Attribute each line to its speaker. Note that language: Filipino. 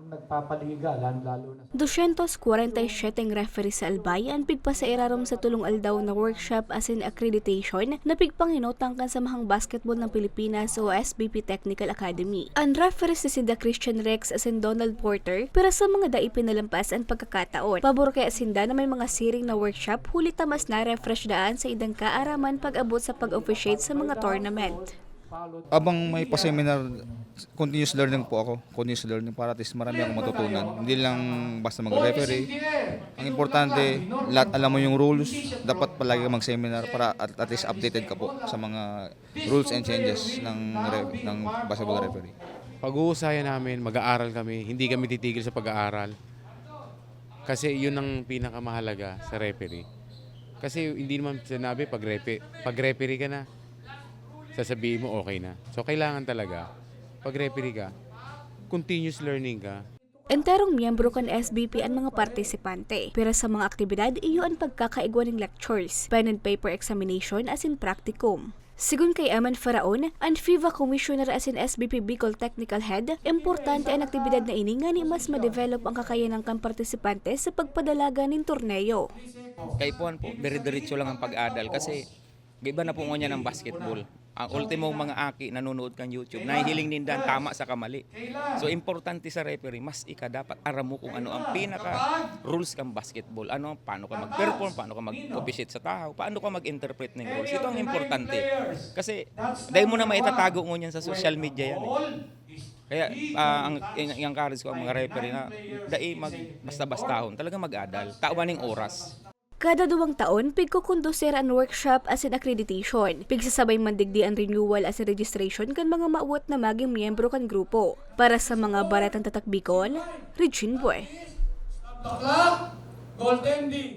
Speaker 1: nagpapaliga, lalo na
Speaker 2: 247 referee sa Albay ang pigpa sa irarom sa tulong aldaw na workshop as in accreditation na pigpanginotang kan sa Mahang Basketball ng Pilipinas o SBP Technical Academy. Ang referees si Sida Christian Rex as in Donald Porter para sa mga dai pinalampas ang pagkakataon. Pabor kay Asinda na may mga siring na workshop huli tamas na refresh daan sa idang kaaraman pag-abot sa pag-officiate sa mga tournament.
Speaker 3: Abang may pa-seminar, continuous learning po ako. Continuous learning para at least marami akong matutunan. Hindi lang basta mag-referee. Ang importante, lahat alam mo yung rules. Dapat palagi ka mag-seminar para at least updated ka po sa mga rules and changes ng basketball referee.
Speaker 4: Pag-uusayan namin, mag-aaral kami. Hindi kami titigil sa pag-aaral. Kasi yun ang pinakamahalaga sa referee. Kasi hindi naman sinabi pag-referee ka na, sasabihin mo okay na. So kailangan talaga, pag-referee ka, continuous learning ka.
Speaker 2: Enterong miyembro kan SBP ang mga partisipante. Pero sa mga aktibidad, iyo ang pagkakaigwa ng lectures, pen and paper examination as in practicum. Sigun kay Eman Faraon, ang FIVA Commissioner as in SBP Bicol Technical Head, importante ang aktibidad na ini nga ni mas ma-develop ang kakayanan ng partisipante sa pagpadalaga ng torneo.
Speaker 5: Kay Puan po, dire-diretso lang ang pag-adal kasi iba na po niya ng basketball. Ang ultimo mga aki nanonood kang YouTube, nahihiling nindan tama sa kamali. So importante sa referee, mas dapat aram mo kung ano ang pinaka rules kang basketball. Paano ka mag-perform, paano ka mag-officiate sa tao, paano ka mag-interpret ng rules. Ito ang importante. Kasi dahil mo na maitatago mo yan sa social media yan. Kaya ang encourage ko ang mga referee na dahil basta-bastahon, talaga mag-adal, tawan ng oras.
Speaker 2: Kada 2 taon, pigkukondusir ang workshop as in accreditation. Pigsasabay mandigdi ang renewal as in registration kan mga maawat na maging miyembro kan grupo. Para sa mga baratang tatak Bicol, Regine Boy.
Speaker 1: goaltending.